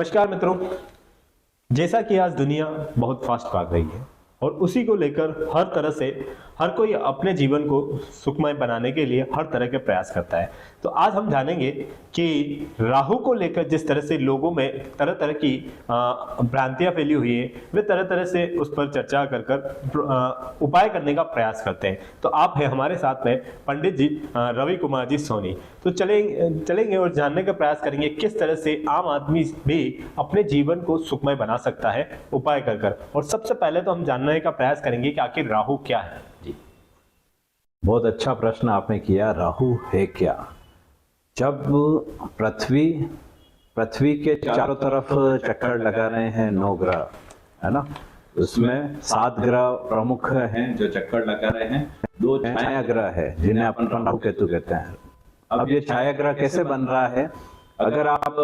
नमस्कार मित्रों। जैसा कि आज दुनिया बहुत फास्ट भाग रही है और उसी को लेकर हर तरह से हर कोई अपने जीवन को सुखमय बनाने के लिए हर तरह के प्रयास करता है। तो आज हम जानेंगे कि राहु को लेकर जिस तरह से लोगों में तरह तरह की भ्रांतियां फैली हुई है, वे तरह तरह से उस पर चर्चा कर उपाय करने का प्रयास करते हैं। तो आप है हमारे साथ में पंडित जी रवि कुमार जी सोनी। तो चलेंगे और जानने का प्रयास करेंगे किस तरह से आम आदमी भी अपने जीवन को सुखमय बना सकता है उपाय कर। और सबसे पहले तो हम जानने का प्रयास करेंगे कि आखिर राहु क्या है। जी, बहुत अच्छा प्रश्न आपने किया। राहु है क्या? जब पृथ्वी के चारों तरफ चक्कर लगा रहे हैं 9 ग्रह, है ना, उसमें 7 ग्रह प्रमुख हैं जो चक्कर लगा रहे हैं। 2 छाया ग्रह है जिन्हें अपन राहु केतु कहते हैं। अब ये छाया ग्रह कैसे बन रहा है? अगर आप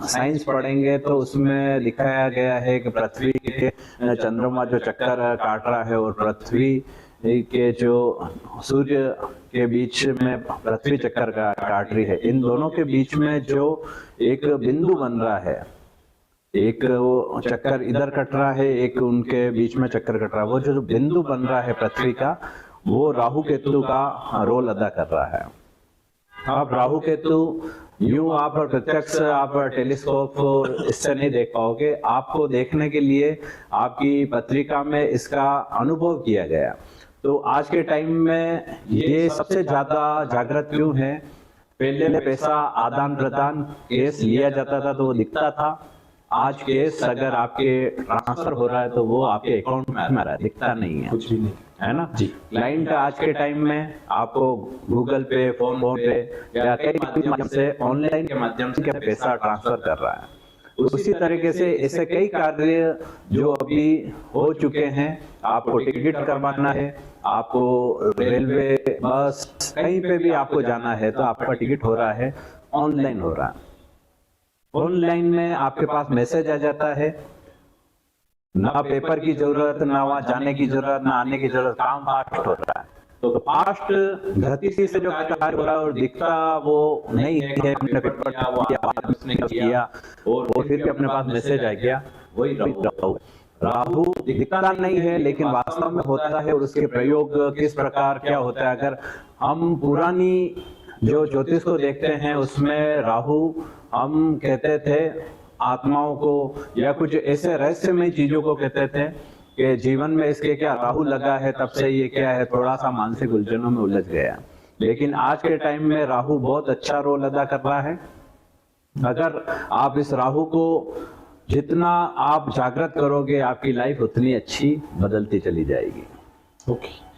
साइंस पढ़ेंगे तो उसमें दिखाया गया है कि पृथ्वी के चंद्रमा जो चक्कर काट रहा है और पृथ्वी के जो सूर्य के बीच में पृथ्वी चक्कर काट रही है, इन दोनों के बीच में जो एक बिंदु बन रहा है, एक वो चक्कर इधर कट रहा है, एक उनके बीच में चक्कर कट रहा है, वो जो बिंदु बन रहा है पृथ्वी का, वो राहु केतु का रोल अदा कर रहा है। अब राहु केतु यूं आप प्रत्यक्ष आप टेलीस्कोप इससे नहीं देख पाओगे। आपको देखने के लिए आपकी पत्रिका में इसका अनुभव किया गया। तो आज के टाइम में ये सबसे ज्यादा जागृत क्यों है? पहले पैसा आदान प्रदान केस लिया जाता था तो वो दिखता था। आज केस अगर आपके ट्रांसफर हो रहा है तो वो आपके अकाउंट में आ रहा है, दिखता नहीं है, कुछ भी नहीं, है ना जी। क्लाइंट आज के टाइम में आपको गूगल पे, फोन पे या कई माध्यम से ऑनलाइन के माध्यम से पैसा ट्रांसफर कर रहा है। उसी तरीके से ऐसे कई कार्य जो अभी हो चुके हैं। आपको टिकट करवाना है, आपको रेलवे, बस, कहीं पे भी आपको जाना है तो आपका टिकट हो रहा है, ऑनलाइन हो रहा है। ऑनलाइन में आपके पास मैसेज आ जाता है, ना पेपर की जरूरत, ना वहां जाने की जरूरत, ना आने की जरूरत, काम फास्ट हो रहा है। तो फास्ट गति से जो कार्य हो रहा है और दिखता वो नहीं है, हमने पेपर किया और फिर भी अपने पास मैसेज आ गया, वही राहु। राहु दिखता नहीं है लेकिन वास्तव में होता है और उसके प्रयोग किस प्रकार क्या होता है। अगर हम पुरानी जो ज्योतिष को देखते हैं उसमें राहु हम कहते थे आत्माओं को या कुछ ऐसे रहस्यमय चीजों को कहते थे कि जीवन में इसके क्या राहु लगा है तब से ये क्या है, थोड़ा सा मानसिक उलझनों में उलझ गया। लेकिन आज के टाइम में राहु बहुत अच्छा रोल अदा कर रहा है। अगर आप इस राहु को जितना आप जागृत करोगे आपकी लाइफ उतनी अच्छी बदलती चली जाएगी। ओके,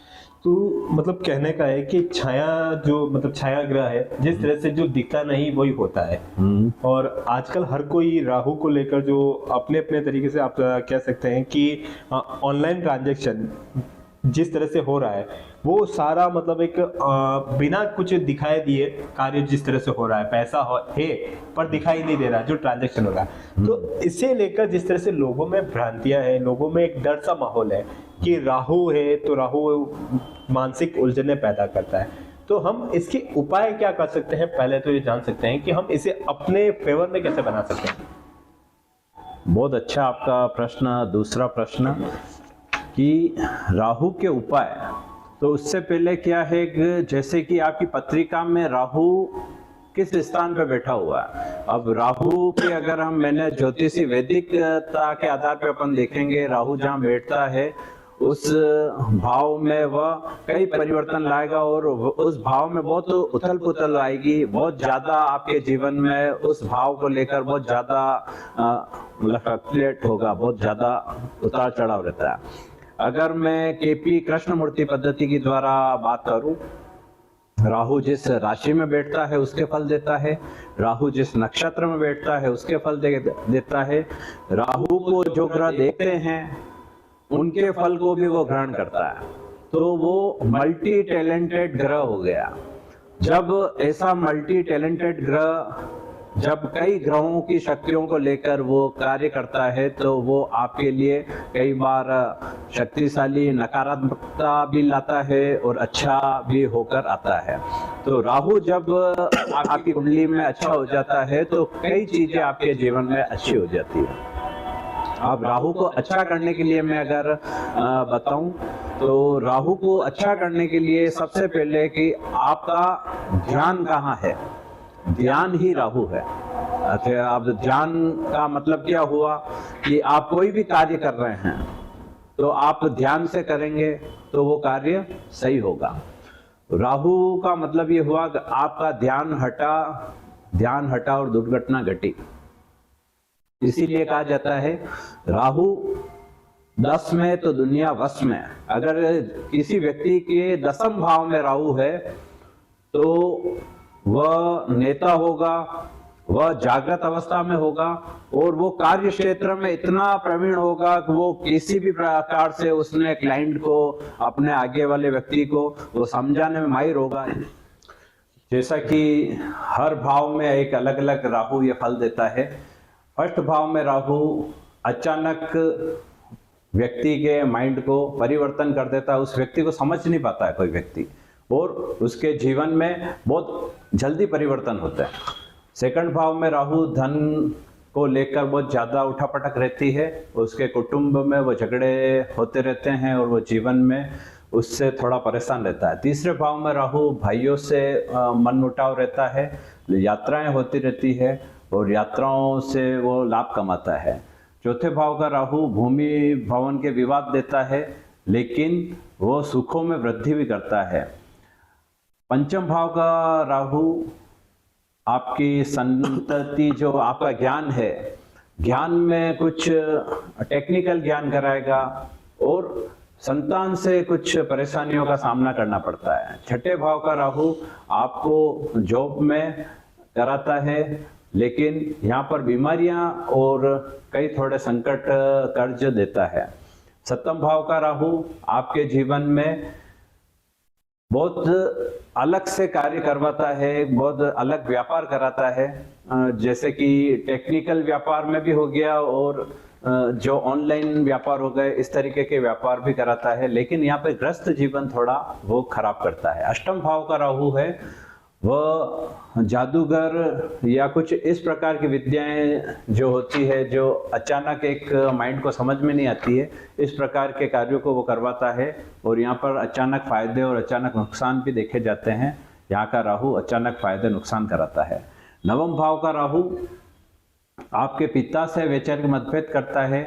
तो मतलब कहने का है कि छाया जो मतलब छाया ग्रह है, जिस तरह से जो दिखता नहीं वही होता है। और आजकल हर कोई राहु को लेकर जो अपने अपने तरीके से आप कह सकते हैं कि ऑनलाइन ट्रांजैक्शन जिस तरह से हो रहा है वो सारा मतलब एक बिना कुछ दिखाए दिए कार्य जिस तरह से हो रहा है, पैसा है पर दिखाई नहीं दे रहा जो ट्रांजैक्शन हो रहा है। तो इसे लेकर जिस तरह से लोगों में भ्रांतियां हैं, लोगों में एक डर सा माहौल है कि राहु है तो राहु मानसिक उलझने पैदा करता है। तो हम इसके उपाय क्या कर सकते हैं? पहले तो ये जान सकते हैं कि हम इसे अपने फेवर में कैसे बना सकते हैं। बहुत अच्छा आपका प्रश्न। दूसरा प्रश्न कि राहु के उपाय, तो उससे पहले क्या है कि जैसे कि आपकी पत्रिका में राहु किस स्थान पे बैठा हुआ है। अब राहु के अगर मैंने ज्योतिषी वैदिकता के आधार पे अपन देखेंगे, राहु जहाँ बैठता है उस भाव में वह कई परिवर्तन लाएगा और उस भाव में बहुत उथल पुथल आएगी। बहुत ज्यादा आपके जीवन में उस भाव को लेकर बहुत ज्यादा फ्लक्चुएट होगा, बहुत ज्यादा उतार चढ़ाव रहता है। अगर मैं केपी कृष्णमूर्ति पद्धति की द्वारा बात करूं, राहु जिस राशि में बैठता है उसके फल देता है, राहु जिस नक्षत्र में बैठता है उसके फल देता है। राहु को जो ग्रह देखते हैं उनके फल को भी वो ग्रहण करता है। तो वो मल्टी टैलेंटेड ग्रह हो गया। जब ऐसा मल्टी टैलेंटेड ग्रह जब कई ग्रहों की शक्तियों को लेकर वो कार्य करता है तो वो आपके लिए कई बार शक्तिशाली नकारात्मकता भी लाता है और अच्छा भी होकर आता है। तो राहु जब आपकी कुंडली में अच्छा हो जाता है तो कई चीजें आपके जीवन में अच्छी हो जाती है। अब राहु को अच्छा करने के लिए मैं अगर बताऊं तो राहु को अच्छा करने के लिए सबसे पहले कि आपका ध्यान कहाँ है, ध्यान ही राहु है। अच्छा, अब ध्यान का मतलब क्या हुआ कि आप कोई भी कार्य कर रहे हैं तो आप ध्यान से करेंगे तो वो कार्य सही होगा। राहु का मतलब ये हुआ कि आपका ध्यान हटा और दुर्घटना घटी। इसीलिए कहा जाता है राहु 10 में तो दुनिया वश में। अगर किसी व्यक्ति के 10म भाव में राहु है तो वह नेता होगा, वह जागृत अवस्था में होगा और वो कार्य क्षेत्र में इतना प्रवीण होगा कि वो किसी भी प्रकार से उसने क्लाइंट को, अपने आगे वाले व्यक्ति को वो समझाने में माहिर होगा। जैसा कि हर भाव में एक अलग अलग राहु ये फल देता है। फर्स्ट भाव में राहु अचानक व्यक्ति के माइंड को परिवर्तन कर देता है, उस व्यक्ति को समझ नहीं पाता है कोई व्यक्ति, और उसके जीवन में बहुत जल्दी परिवर्तन होता है। सेकंड भाव में राहु धन को लेकर बहुत ज़्यादा उठापटक रहती है, उसके कुटुंब में वो झगड़े होते रहते हैं और वो जीवन में उससे थोड़ा परेशान रहता है। तीसरे भाव में राहु भाइयों से मनमुटाव रहता है, यात्राएं होती रहती है और यात्राओं से वो लाभ कमाता है। चौथे भाव का राहु भूमि भवन के विवाद देता है, लेकिन वो सुखों में वृद्धि भी करता है। पंचम भाव का राहु आपकी संतति, जो आपका ज्ञान है, ज्ञान में कुछ टेक्निकल ज्ञान कराएगा और संतान से कुछ परेशानियों का सामना करना पड़ता है। छठे भाव का राहु आपको जॉब में कराता है, लेकिन यहाँ पर बीमारियां और कई थोड़े संकट कर्ज देता है। सप्तम भाव का राहु आपके जीवन में बहुत अलग से कार्य करवाता है, बहुत अलग व्यापार कराता है, जैसे कि टेक्निकल व्यापार में भी हो गया और जो ऑनलाइन व्यापार हो गए, इस तरीके के व्यापार भी कराता है, लेकिन यहाँ पे ग्रस्त जीवन थोड़ा वो खराब करता है। अष्टम भाव का राहु है, वह जादूगर या कुछ इस प्रकार की विद्याएं जो होती है, जो अचानक एक माइंड को समझ में नहीं आती है, इस प्रकार के कार्यों को वो करवाता है और यहाँ पर अचानक फायदे और अचानक नुकसान भी देखे जाते हैं। यहाँ का राहु अचानक फायदे नुकसान कराता है। नवम भाव का राहु आपके पिता से वैचारिक मतभेद करता है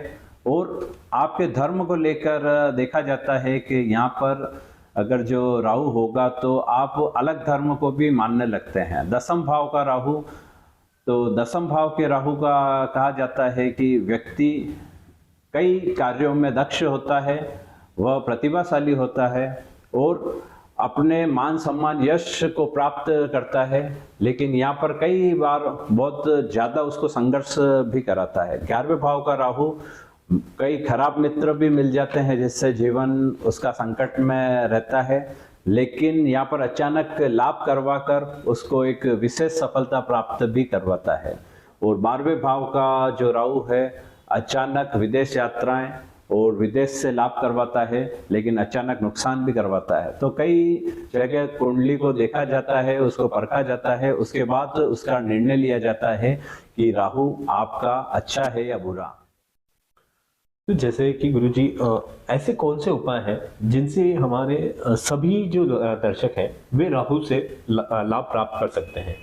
और आपके धर्म को लेकर देखा जाता है कि यहाँ पर अगर जो राहु होगा तो आप अलग धर्म को भी मानने लगते हैं। दसम भाव का राहु, तो दसम भाव के राहु का कहा जाता है कि व्यक्ति कई कार्यों में दक्ष होता है, वह प्रतिभाशाली होता है और अपने मान सम्मान यश को प्राप्त करता है, लेकिन यहाँ पर कई बार बहुत ज़्यादा उसको संघर्ष भी कराता है। 11वें भाव का राहु, कई खराब मित्र भी मिल जाते हैं जिससे जीवन उसका संकट में रहता है, लेकिन यहाँ पर अचानक लाभ करवा कर उसको एक विशेष सफलता प्राप्त भी करवाता है। और 12वें भाव का जो राहु है, अचानक विदेश यात्राएं और विदेश से लाभ करवाता है, लेकिन अचानक नुकसान भी करवाता है। तो कई जगह कुंडली को देखा जाता है, उसको परखा जाता है, उसके बाद उसका निर्णय लिया जाता है कि राहु आपका अच्छा है या बुरा। तो जैसे कि गुरुजी, ऐसे कौन से उपाय हैं जिनसे हमारे सभी जो दर्शक हैं वे राहु से लाभ प्राप्त कर सकते हैं?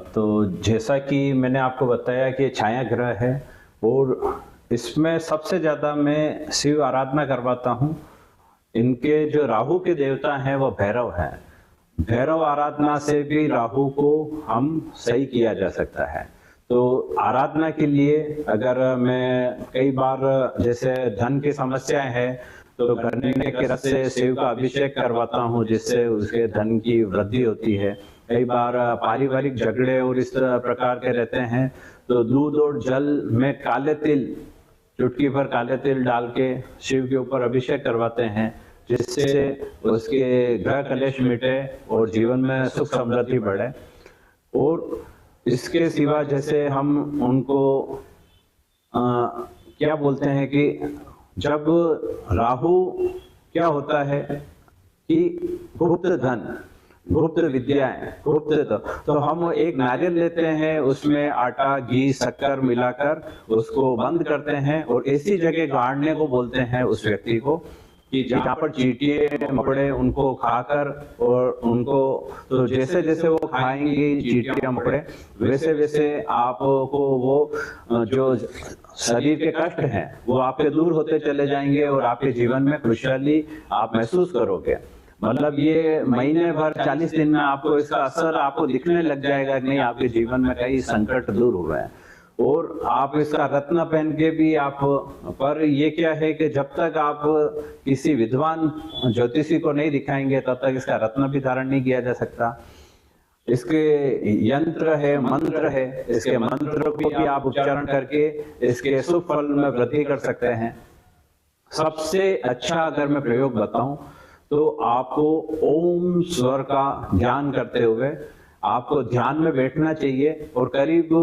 तो जैसा कि मैंने आपको बताया कि छाया ग्रह है और इसमें सबसे ज़्यादा मैं शिव आराधना करवाता हूँ। इनके जो राहु के देवता हैं वो भैरव हैं। भैरव आराधना से भी राहु को हम सही किया जा सकता है। तो आराधना के लिए अगर मैं कई बार जैसे धन की समस्याएं हैं तो गन्ने के रस से शिव का अभिषेक करवाता हूँ, जिससे उसके धन की वृद्धि होती है। कई बार पारिवारिक झगड़े और इस प्रकार के रहते हैं तो दूध और जल में काले तिल, चुटकी भर काले तिल डाल के शिव के ऊपर अभिषेक करवाते हैं, जिससे उसके ग्रह कलेश मिटे और जीवन में सुख समृद्धि बढ़े। और इसके सिवा जैसे हम उनको क्या बोलते हैं कि जब राहु क्या होता है कि गुप्त धन, गुप्त विद्याएं, गुप्त तो हम एक नारियल लेते हैं, उसमें आटा, घी, शक्कर मिलाकर उसको बंद करते हैं और ऐसी जगह गाड़ने को बोलते हैं उस व्यक्ति को कि जहाँ पर चींटियां मकोड़े उनको खाकर और उनको, तो जैसे जैसे वो खाएंगे चींटियां मकोड़े, वैसे वैसे आपको वो जो शरीर के कष्ट हैं वो आपके दूर होते चले जाएंगे और आपके जीवन में खुशहाली आप महसूस करोगे। मतलब ये महीने भर 40 दिन में आपको इसका असर आपको दिखने लग जाएगा, नहीं आपके जीवन में कई संकट दूर हुए हैं। और आप इसका रत्न पहन के भी आप, पर ये क्या है कि जब तक आप किसी विद्वान ज्योतिषी को नहीं दिखाएंगे तब तक इसका रत्न भी धारण नहीं किया जा सकता। इसके यंत्र है, मंत्र है, इसके मंत्र को भी आप उच्चारण करके इसके शुभ फल में वृद्धि कर सकते हैं। सबसे अच्छा अगर मैं प्रयोग बताऊं तो आपको ओम स्वर का ध्यान करते हुए आपको ध्यान में बैठना चाहिए और करीब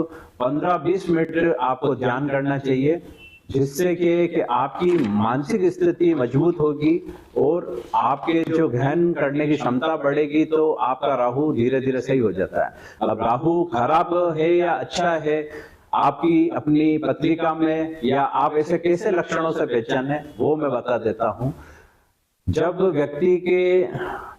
15-20 मिनट आपको ध्यान करना चाहिए, जिससे कि आपकी मानसिक स्थिति मजबूत होगी और आपके जो गहन करने की क्षमता बढ़ेगी, तो आपका राहु धीरे धीरे सही हो जाता है। अब राहु खराब है या अच्छा है आपकी अपनी पत्रिका में, या आप ऐसे कैसे लक्षणों से पहचाने वो मैं बता देता हूं। जब व्यक्ति के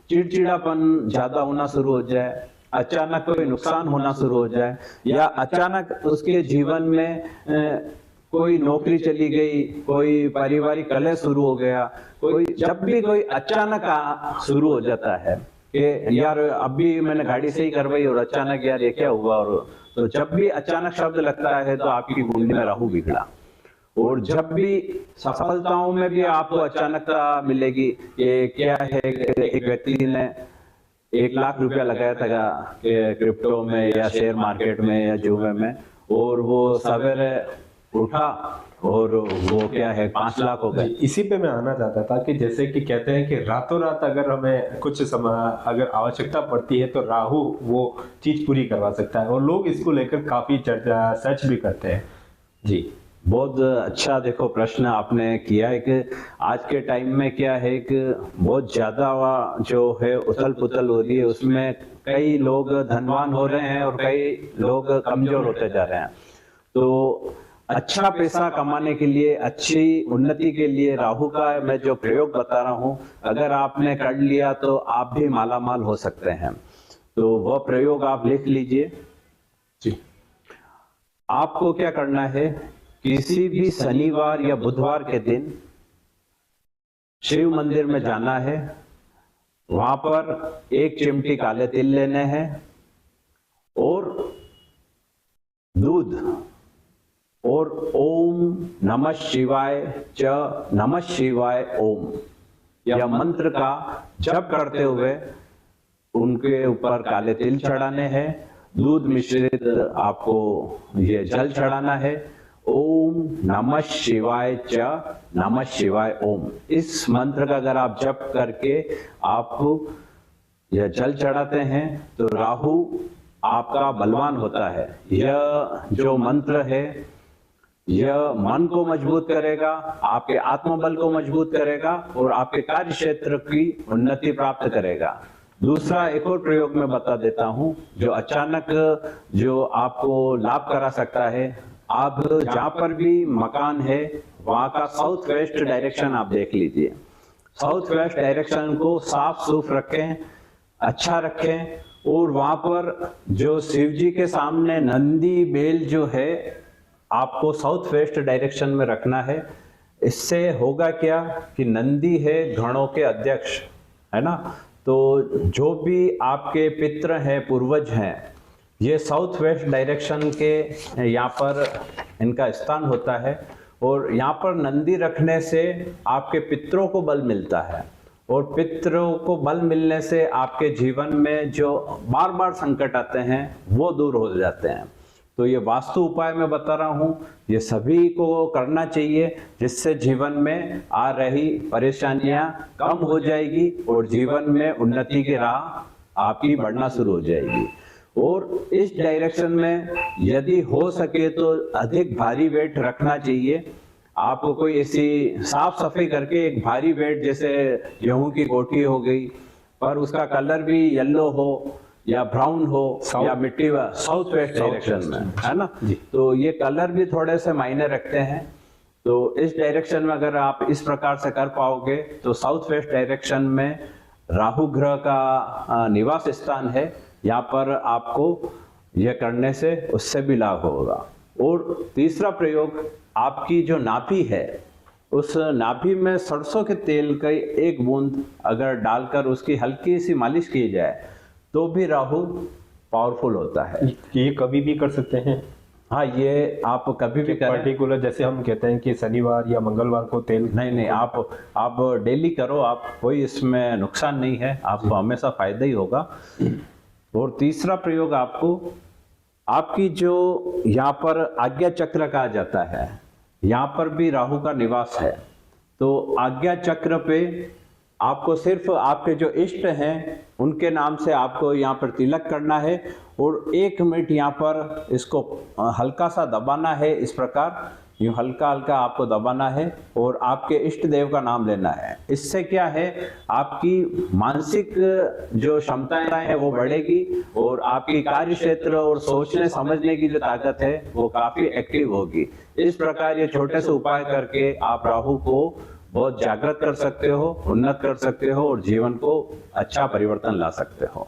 चिड़चिड़ापन ज्यादा होना शुरू हो जाए, अचानक कोई नुकसान होना शुरू हो जाए, या अचानक उसके जीवन में कोई नौकरी चली गई, कोई पारिवारिक कलह शुरू हो गया, कोई जब भी कोई अचानक शुरू हो जाता है कि यार अभी मैंने गाड़ी सही करवाई और अचानक यार ये क्या हुआ, और तो जब भी अचानक शब्द लगता है तो आपकी कुंडली में राहु बिगड़ा। और जब भी सफलताओं में भी आपको अचानकता मिलेगी, ये क्या है, एक व्यक्ति ने 1 लाख रुपया लगाया था क्रिप्टो में या शेयर मार्केट में या जुए में, और वो सवेरे उठा और वो क्या है 5 लाख हो गए। इसी पे मैं आना चाहता था कि जैसे कि कहते हैं कि रातों रात अगर हमें कुछ समय अगर आवश्यकता पड़ती है तो राहु वो चीज पूरी करवा सकता है, और लोग इसको लेकर काफी चर्चा सर्च भी करते हैं। जी, बहुत अच्छा देखो प्रश्न आपने किया है कि आज के टाइम में क्या है कि बहुत ज्यादा जो है उथल पुथल हो रही है, उसमें कई लोग धनवान हो रहे हैं और कई लोग कमजोर होते जा रहे हैं। तो अच्छा पैसा कमाने के लिए, अच्छी उन्नति के लिए राहु का मैं जो प्रयोग बता रहा हूं, अगर आपने कर लिया तो आप भी मालामाल हो सकते हैं। तो वह प्रयोग आप लिख लीजिए। जी, आपको क्या करना है, किसी भी शनिवार या बुधवार के दिन शिव मंदिर में जाना है, वहां पर 1 चिमटी काले तिल लेने हैं और दूध और ओम नमः शिवाय च नमः शिवाय ओम या मंत्र का जप करते हुए उनके ऊपर काले तिल चढ़ाने हैं। दूध मिश्रित आपको ये जल चढ़ाना है। ओम नमः शिवाय च नमः शिवाय ओम, इस मंत्र का अगर आप जप करके आप यह जल चढ़ाते हैं तो राहु आपका बलवान होता है। यह जो मंत्र है यह मन को मजबूत करेगा, आपके आत्मबल को मजबूत करेगा और आपके कार्य क्षेत्र की उन्नति प्राप्त करेगा। दूसरा एक और प्रयोग मैं बता देता हूं जो अचानक जो आपको लाभ करा सकता है। आप जहां पर भी मकान है वहां का साउथ वेस्ट डायरेक्शन आप देख लीजिए। साउथ वेस्ट डायरेक्शन को साफ सुफ रखें, अच्छा रखें और वहां पर जो शिव जी के सामने नंदी बेल जो है आपको साउथ वेस्ट डायरेक्शन में रखना है। इससे होगा क्या कि नंदी है गणों के अध्यक्ष, है ना, तो जो भी आपके पितृ हैं, पूर्वज हैं, ये साउथ वेस्ट डायरेक्शन के यहाँ पर इनका स्थान होता है और यहाँ पर नंदी रखने से आपके पितरों को बल मिलता है और पितरों को बल मिलने से आपके जीवन में जो बार बार संकट आते हैं वो दूर हो जाते हैं। तो ये वास्तु उपाय मैं बता रहा हूँ, ये सभी को करना चाहिए, जिससे जीवन में आ रही परेशानियां कम हो जाएगी और जीवन में उन्नति की राह आपकी बढ़ना शुरू हो जाएगी। और इस डायरेक्शन में यदि हो सके तो अधिक भारी वेट रखना चाहिए। आपको कोई ऐसी साफ सफाई करके एक भारी वेट, जैसे गेहूं की कोठी हो गई, पर उसका कलर भी येलो हो या ब्राउन हो या मिट्टी साउथ वेस्ट डायरेक्शन में, है ना। तो ये कलर भी थोड़े से मायने रखते हैं। तो इस डायरेक्शन में अगर आप इस प्रकार से कर पाओगे तो साउथ वेस्ट डायरेक्शन में राहु ग्रह का निवास स्थान है, यहाँ पर आपको यह करने से उससे भी लाभ होगा। और तीसरा प्रयोग, आपकी जो नाभि है उस नाभि में सरसों के तेल का एक बूंद अगर डालकर उसकी हल्की सी मालिश की जाए तो भी राहु पावरफुल होता है। ये कभी भी कर सकते हैं? हाँ, ये आप कभी भी करें। पर्टिकुलर जैसे हम कहते हैं कि शनिवार या मंगलवार को तेल नहीं, आप डेली करो, आप कोई इसमें नुकसान नहीं है, आपको हमेशा फायदा ही होगा। और तीसरा प्रयोग, आपकी जो यहाँ पर आज्ञा चक्र कहा जाता है, यहाँ पर भी राहु का निवास है। तो आज्ञा चक्र पे आपको सिर्फ आपके जो इष्ट हैं उनके नाम से आपको यहाँ पर तिलक करना है और 1 मिनट यहाँ पर इसको हल्का सा दबाना है। इस प्रकार यूँ हल्का हल्का आपको दबाना है और आपके इष्ट देव का नाम लेना है। इससे क्या है, आपकी मानसिक जो क्षमताएं हैं वो बढ़ेगी और आपकी कार्य क्षेत्र और सोचने समझने की जो ताकत है वो काफी एक्टिव होगी। इस प्रकार ये छोटे से उपाय करके आप राहु को बहुत जागृत कर सकते हो, उन्नत कर सकते हो और जीवन को अच्छा परिवर्तन ला सकते हो।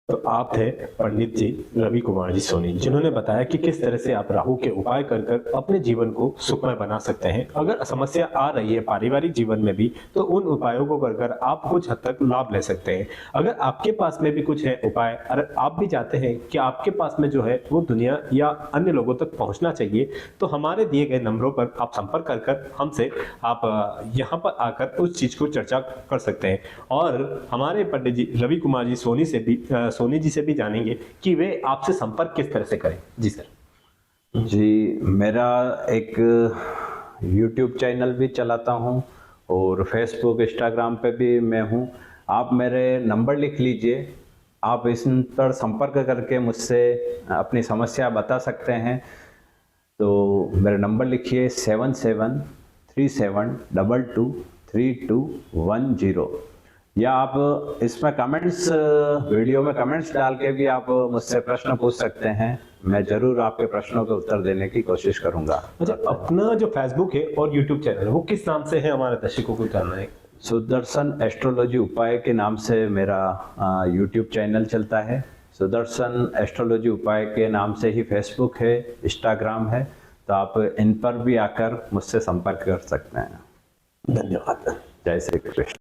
तो आप थे पंडित जी रवि कुमार जी सोनी, जिन्होंने बताया कि किस तरह से आप राहु के उपाय कर कर अपने जीवन को सुखमय बना सकते हैं। अगर समस्या आ रही है पारिवारिक जीवन में भी तो उन उपायों को कर कर आप कुछ हद तक लाभ ले सकते हैं। अगर आपके पास में भी कुछ है उपाय, अगर आप भी चाहते हैं कि आपके पास में जो है वो दुनिया या अन्य लोगों तक पहुंचना चाहिए, तो हमारे दिए गए नंबरों पर आप संपर्क कर कर हमसे आप यहाँ पर आकर उस चीज को चर्चा कर सकते हैं। और हमारे पंडित जी रवि कुमार जी सोनी जी से भी जानेंगे कि वे आपसे संपर्क किस तरह से करें। जी सर। जी, मेरा एक YouTube चैनल भी चलाता हूँ और फेसबुक इंस्टाग्राम पे भी मैं हूँ। आप मेरे नंबर लिख लीजिए, आप इस पर संपर्क करके मुझसे अपनी समस्या बता सकते हैं। तो मेरा नंबर लिखिए 7737223210, या आप इसमें कमेंट्स, वीडियो में कमेंट्स डाल के भी आप मुझसे प्रश्न पूछ सकते हैं। मैं जरूर आपके प्रश्नों के उत्तर देने की कोशिश करूंगा। अच्छा, अपना जो फेसबुक है और यूट्यूब चैनल है वो किस नाम से है, हमारे दर्शकों को जानना है? सुदर्शन एस्ट्रोलॉजी उपाय के नाम से मेरा यूट्यूब चैनल चलता है। सुदर्शन एस्ट्रोलॉजी उपाय के नाम से ही फेसबुक है, इंस्टाग्राम है। तो आप इन पर भी आकर मुझसे संपर्क कर सकते हैं। धन्यवाद। जय श्री कृष्ण।